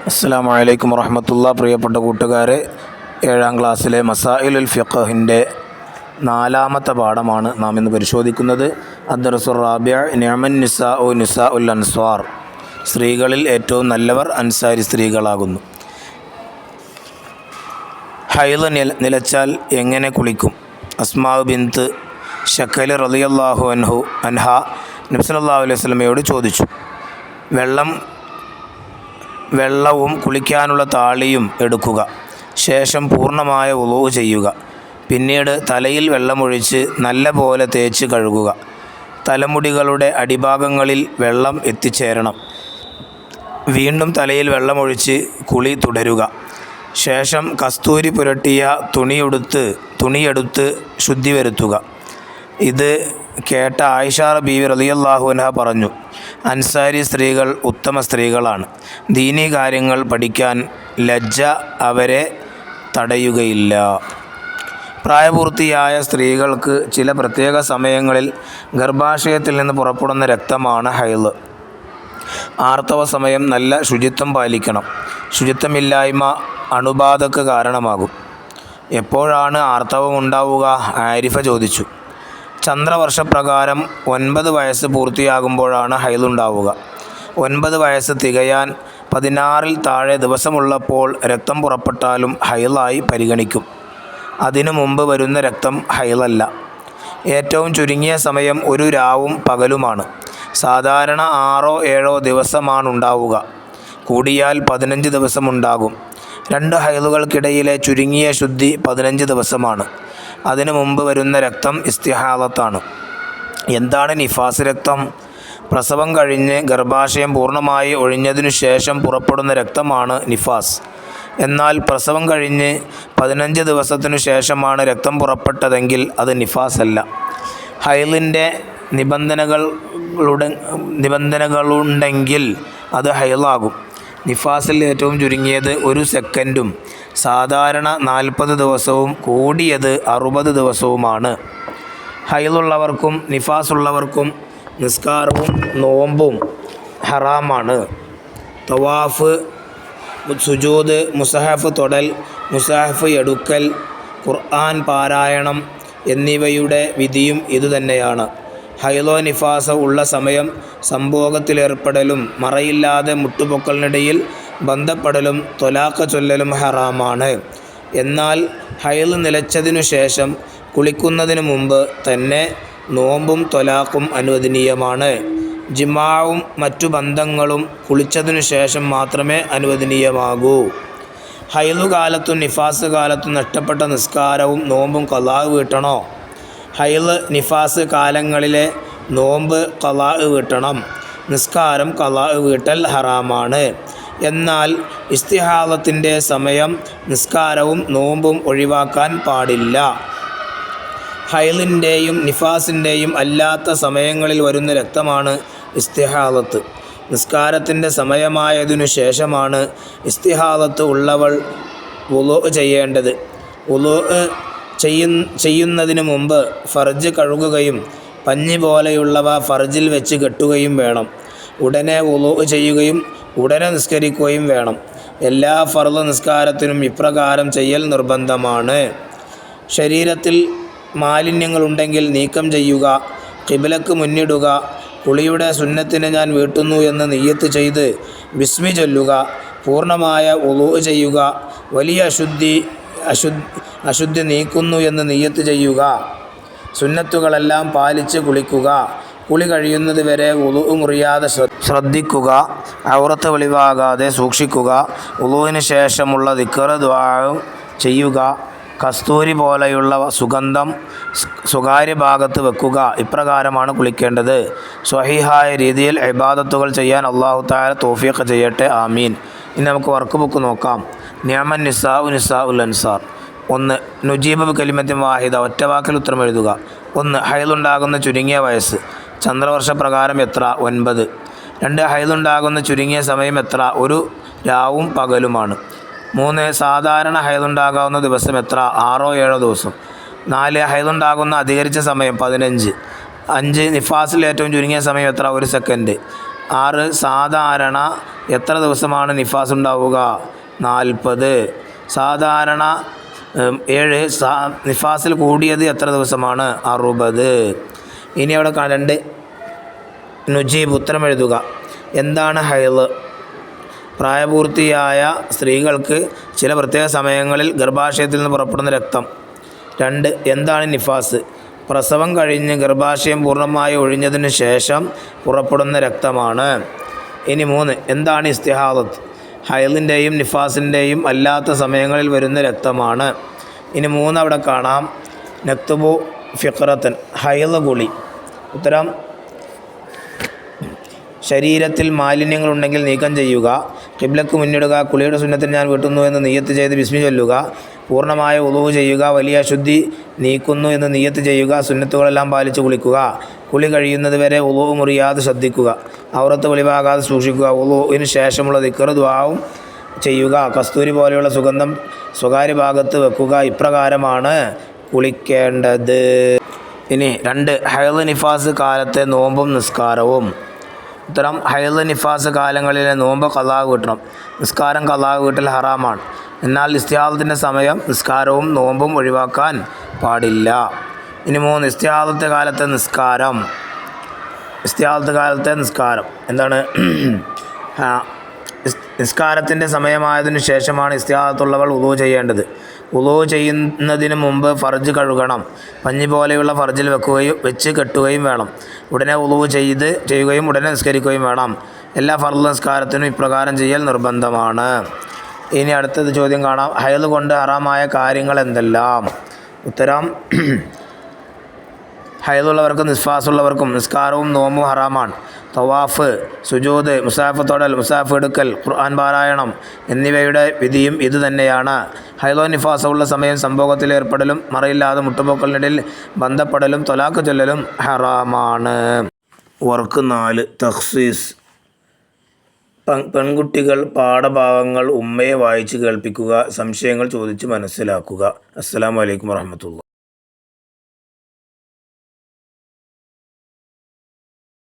അസ്സലാമു അലൈക്കും വറഹ്മത്തുള്ളാഹി. പ്രിയപ്പെട്ട കൂട്ടുകാരെ, 7ാം ക്ലാസ്സിലെ മസായിലുൽ ഫിഖഹിൻ്റെ 4ാമത്തെ പാഠമാണ് നാം ഇന്ന് പരിശോധിക്കുന്നത്. അദ്ദർസുർ റാബിഅ നിഅമൻ നിസാഉ നിസാഉൽ അൻസ്വാർ. സ്ത്രീകളിൽ ഏറ്റവും നല്ലവർ അൻസാരി സ്ത്രീകളാകുന്നു. ഹൈള് നിലച്ചാൽ എങ്ങനെ കുളിക്കും? അസ്മാ ബിൻത്ത് ശക്കൽ റളിയല്ലാഹു അൻഹ നബി സല്ലല്ലാഹു അലൈഹി വസല്ലമയോട് ചോദിച്ചു. വെള്ളവും കുളിക്കാനുള്ള താളിയും എടുക്കുക. ശേഷം പൂർണ്ണമായ വുളൂ ചെയ്യുക. പിന്നീട് തലയിൽ വെള്ളമൊഴിച്ച് നല്ല പോലെ തേച്ച് കഴുകുക. തലമുടികളുടെ അടിഭാഗങ്ങളിൽ വെള്ളം എത്തിച്ചേരണം. വീണ്ടും തലയിൽ വെള്ളമൊഴിച്ച് കുളി തുടരുക. ശേഷം കസ്തൂരി പുരട്ടിയ തുണിയെടുത്ത് ശുദ്ധി വരുത്തുക. ഇത് കേട്ട ആയിഷ ബീവി റളിയല്ലാഹു അൻഹ പറഞ്ഞു, അൻസാരി സ്ത്രീകൾ ഉത്തമ സ്ത്രീകളാണ്. ദീനീ കാര്യങ്ങൾ പഠിക്കാൻ ലജ്ജ അവരെ തടയുകയില്ല. പ്രായപൂർത്തിയായ സ്ത്രീകൾക്ക് ചില പ്രത്യേക സമയങ്ങളിൽ ഗർഭാശയത്തിൽ നിന്ന് പുറപ്പെടുന്ന രക്തമാണ് ഹൈള്. ആർത്തവ സമയം നല്ല ശുചിത്വം പാലിക്കണം. ശുചിത്വമില്ലായ്മ അണുബാധക്ക് കാരണമാകും. എപ്പോഴാണ് ആർത്തവം ഉണ്ടാവുക? ആരിഫ ചോദിച്ചു. ചന്ദ്രവർഷപ്രകാരം 9 വയസ്സ് പൂർത്തിയാകുമ്പോഴാണ് ഹൈളുണ്ടാവുക. 9 വയസ്സ് തികയാൻ 16-ൽ താഴെ ദിവസമുള്ളപ്പോൾ രക്തം പുറപ്പെട്ടാലും ഹൈളായി പരിഗണിക്കും. അതിനു മുമ്പ് വരുന്ന രക്തം ഹൈളല്ല. ഏറ്റവും ചുരുങ്ങിയ സമയം ഒരു രാവും പകലുമാണ്. സാധാരണ 6-7 ദിവസമാണുണ്ടാവുക. കൂടിയാൽ 15 ദിവസമുണ്ടാകും. 2 ഹൈളുകൾക്കിടയിലെ ചുരുങ്ങിയ ശുദ്ധി 15 ദിവസമാണ്. അതിനു മുമ്പ് വരുന്ന രക്തം ഇസ്തിഹാളത്താണ്. എന്താണ് നിഫാസ് രക്തം? പ്രസവം കഴിഞ്ഞ് ഗർഭാശയം പൂർണ്ണമായി ഒഴിഞ്ഞതിനു ശേഷം പുറപ്പെടുന്ന രക്തമാണ് നിഫാസ്. എന്നാൽ പ്രസവം കഴിഞ്ഞ് 15 ദിവസത്തിനു ശേഷമാണ് രക്തം പുറപ്പെട്ടതെങ്കിൽ അത് നിഫാസ് അല്ല. ഹൈളിൻ്റെ നിബന്ധനകളുണ്ടെങ്കിൽ അത് ഹൈളാകും. നിഫാസിൽ ഏറ്റവും ചുരുങ്ങിയത് 1 സെക്കൻഡും സാധാരണ 40 ദിവസവും കൂടിയത് 60 ദിവസവുമാണ്. ഹൈളുള്ളവർക്കും നിഫാസുള്ളവർക്കും നിസ്കാരവും നോമ്പും ഹറാമാണ്. തവാഫ്, സുജൂദ്, മുസഹഫ് തൊടൽ, മുസഹഫ് എടുക്കൽ, ഖുർആൻ പാരായണം എന്നിവയുടെ വിധിയും ഇതുതന്നെയാണ്. ഹൈളോ നിഫാസോ ഉള്ള സമയം സംഭോഗത്തിലേർപ്പെടലും മറയില്ലാതെ മുട്ടുപൊക്കലിനിടയിൽ ബന്ധപ്പെടലും ത്വലാഖ് ചൊല്ലലും ഹറാമാണ്. എന്നാൽ ഹൈള് നിലച്ചതിനു ശേഷം കുളിക്കുന്നതിനു മുമ്പ് തന്നെ നോമ്പും ത്വലാഖും അനുവദനീയമാണ്. ജിമാവും മറ്റു ബന്ധങ്ങളും കുളിച്ചതിനു ശേഷം മാത്രമേ അനുവദനീയമാകൂ. ഹൈളുകാലത്തും നിഫാസ് കാലത്തും നഷ്ടപ്പെട്ട നിസ്കാരവും നോമ്പും ഖളാ വീട്ടണോ? ഹൈള് നിഫാസ് കാലങ്ങളിലെ നോമ്പ് ഖളാ വീട്ടണം. നിസ്കാരം ഖളാ വീട്ടൽ ഹറാമാണ്. എന്നാൽ ഇസ്തിഹാളത്തിൻ്റെ സമയം നിസ്കാരവും നോമ്പും ഒഴിവാക്കാൻ പാടില്ല. ഹൈളിൻ്റെയും നിഫാസിൻ്റെയും അല്ലാത്ത സമയങ്ങളിൽ വരുന്ന രക്തമാണ് ഇസ്തിഹാളത്ത്. നിസ്കാരത്തിൻ്റെ സമയമായതിനു ശേഷമാണ് ഇസ്തിഹാളത്ത് ഉള്ളവൾ വുളൂ ചെയ്യേണ്ടത്. വുളൂ ചെയ്യുന്നതിന് മുമ്പ് ഫർജ് കഴുകുകയും പഞ്ഞി പോലെയുള്ളവ ഫർജിൽ വെച്ച് കെട്ടുകയും വേണം. ഉടനെ വുളൂ ചെയ്യുകയും ഉടനെ നിസ്കരിക്കുകയും വേണം. എല്ലാ ഫർള് നിസ്കാരത്തിനും ഇപ്രകാരം ചെയ്യൽ നിർബന്ധമാണ്. ശരീരത്തിൽ മാലിന്യങ്ങളുണ്ടെങ്കിൽ നീക്കം ചെയ്യുക. ഖിബ്ലക്ക് മുന്നിടുക. കുളിയുടെ സുന്നത്തിനെ ഞാൻ വീട്ടുന്നു എന്ന് നിയ്യത്ത് ചെയ്ത് ബിസ്മി ചൊല്ലുക. പൂർണ്ണമായ വുളൂ ചെയ്യുക. വലിയ അശുദ്ധി നീക്കുന്നു എന്ന് നിയ്യത്ത് ചെയ്യുക. സുന്നത്തുകളെല്ലാം പാലിച്ച് കുളിക്കുക. കുളി കഴിയുന്നത് വരെ വുളൂ മുറിയാതെ ശ്രദ്ധിക്കുക. ഔറത്ത് വെളിവാകാതെ സൂക്ഷിക്കുക. വുളൂവിന് ശേഷമുള്ള ദിക്ർ ദുആ ചെയ്യുക. കസ്തൂരി പോലെയുള്ള സുഗന്ധം സ്വകാര്യ ഭാഗത്ത് വെക്കുക. ഇപ്രകാരമാണ് കുളിക്കേണ്ടത്. സ്വഹീഹായ രീതിയിൽ ഇബാദത്തുകൾ ചെയ്യാൻ അല്ലാഹു തആല തൗഫീഖ് ചെയ്യട്ടെ. ആമീൻ. ഇനി നമുക്ക് വർക്ക് ബുക്ക് നോക്കാം. നിഅമൻ നിസാഉ നിസാഉൽ അൻസാർ. 1. നുജീബ് ബികലിമത്തിൻ വാഹിദ. ഒറ്റവാക്കിൽ ഉത്തരം എഴുതുക. 1. ഹൈളുണ്ടാകുന്ന ചുരുങ്ങിയ വയസ്സ്. ചന്ദ്രവർഷപ്രകാരം എത്ര? 9. 2. ഹൈളുണ്ടാകുന്ന ചുരുങ്ങിയ സമയം എത്ര? ഒരു രാവും പകലുമാണ്. 3. സാധാരണ ഹൈളുണ്ടാകാവുന്ന ദിവസം എത്ര? 6-7 ദിവസം. 4. ഹൈളുണ്ടാകുന്ന അധികരിച്ച സമയം 15. 5. നിഫാസിൽ ഏറ്റവും ചുരുങ്ങിയ സമയം എത്ര? 1 സെക്കൻഡ്. 6 സാധാരണ എത്ര ദിവസമാണ് നിഫാസ് ഉണ്ടാവുക? 40. സാധാരണ 7 നിഫാസിൽ കൂടിയത് എത്ര ദിവസമാണ്? 60. ഇനി അവിടെ 2 നുജീബ് ഉത്തരം എഴുതുക. എന്താണ് ഹൈള്? പ്രായപൂർത്തിയായ സ്ത്രീകൾക്ക് ചില പ്രത്യേക സമയങ്ങളിൽ ഗർഭാശയത്തിൽ നിന്ന് പുറപ്പെടുന്ന രക്തം. 2 എന്താണ് നിഫാസ്? പ്രസവം കഴിഞ്ഞ് ഗർഭാശയം പൂർണ്ണമായി ഒഴിഞ്ഞതിന് ശേഷം പുറപ്പെടുന്ന രക്തമാണ്. ഇനി 3 എന്താണ് ഇസ്തിഹാദത്ത്? ഹൈളിൻ്റെയും നിഫാസിൻ്റെയും അല്ലാത്ത സമയങ്ങളിൽ വരുന്ന രക്തമാണ്. ഇനി 3 അവിടെ കാണാം. നക്തുബു ഫിഖ്റത്തൻ ഹൈള് കുളി. ഉത്തരം ശരീരത്തിൽ മാലിന്യങ്ങളുണ്ടെങ്കിൽ നീക്കം ചെയ്യുക, ഖിബ്ലക്ക് മുന്നിടുക, കുളിയുടെ സുന്നത്തിന് ഞാൻ വീട്ടുന്നു എന്ന് നിയ്യത്ത് ചെയ്ത് ബിസ്മി ചൊല്ലുക, പൂർണ്ണമായ വുളൂ ചെയ്യുക, വലിയ അശുദ്ധി നീക്കുന്നു എന്ന് നിയ്യത്ത് ചെയ്യുക, സുന്നത്തുകളെല്ലാം പാലിച്ച് കുളിക്കുക, കുളി കഴിയുന്നത് വരെ വുളൂ മുറിയാതെ ശ്രദ്ധിക്കുക, ഔറത്ത് വെളിവാകാതെ സൂക്ഷിക്കുക, വുളൂവിന് ശേഷമുള്ള ദിക്ർ ദുആവും ചെയ്യുക, കസ്തൂരി പോലെയുള്ള സുഗന്ധം സ്വകാര്യ ഭാഗത്ത് വെക്കുക. ഇപ്രകാരമാണ് കുളിക്കേണ്ടത്. ഇനി 2 ഹൈള് നിഫാസ് കാലത്തെ നോമ്പും നിസ്കാരവും. ഉത്തരം ഹൈള് നിഫാസ് കാലങ്ങളിലെ നോമ്പ് ഖളാ വീട്ടണം. നിസ്കാരം ഖളാ വീട്ടൽ ഹറാമാണ്. എന്നാൽ ഇസ്തിഹാദത്തിൻ്റെ സമയം നിസ്കാരവും നോമ്പും ഒഴിവാക്കാൻ പാടില്ല. ഇനി 3 ഇസ്തിഹാദത്തെ കാലത്തെ നിസ്കാരം. ഇസ്തിഹാദത്ത് കാലത്തെ നിസ്കാരം എന്താണ്? നിസ്കാരത്തിൻ്റെ സമയമായതിനു ശേഷമാണ് ഇസ്തിഹാദത്തുള്ളവൾ വുളൂ ചെയ്യേണ്ടത്. വുളൂ ചെയ്യുന്നതിന് മുമ്പ് ഫർജ് കഴുകണം. പഞ്ഞി പോലെയുള്ള ഫർജിൽ വെച്ച് കെട്ടുകയും വേണം. ഉടനെ വുളൂ ചെയ്യുകയും ഉടനെ നിസ്കരിക്കുകയും വേണം. എല്ലാ ഫർള് നിസ്കാരത്തിനും ഇപ്രകാരം ചെയ്യൽ നിർബന്ധമാണ്. ഇനി അടുത്തത് ചോദ്യം കാണാം. ഹൈള് കൊണ്ട് ഹറാമായ കാര്യങ്ങൾ എന്തെല്ലാം? ഉത്തരം ഹൈളുള്ളവർക്കും നിസ്ഫാസുള്ളവർക്കും നിസ്കാരവും നോമ്പും ഹറാമാണ്. തവാഫ്, സുജൂദ്, മുസാഫ് തൊടൽ, മുസാഫ് എടുക്കൽ, ഖുർആൻ പാരായണം എന്നിവയുടെ വിധിയും ഇത് തന്നെയാണ്. ഹൈളോ നിഫാസുള്ള സമയം സംഭോഗത്തിൽ ഏർപ്പെടലും മറയില്ലാതെ മുട്ടുപോക്കലിനിടയിൽ ബന്ധപ്പെടലും തൊലാക്ക് ചൊല്ലലും ഹറാമാണ്. വർക്ക് 4 തഖ്സീസ്. പെൺകുട്ടികൾ പാഠഭാഗങ്ങൾ ഉമ്മയെ വായിച്ച് കേൾപ്പിക്കുക, സംശയങ്ങൾ ചോദിച്ച് മനസ്സിലാക്കുക. അസ്സലാമു അലൈക്കും വറഹ്മത്തുള്ളാഹി.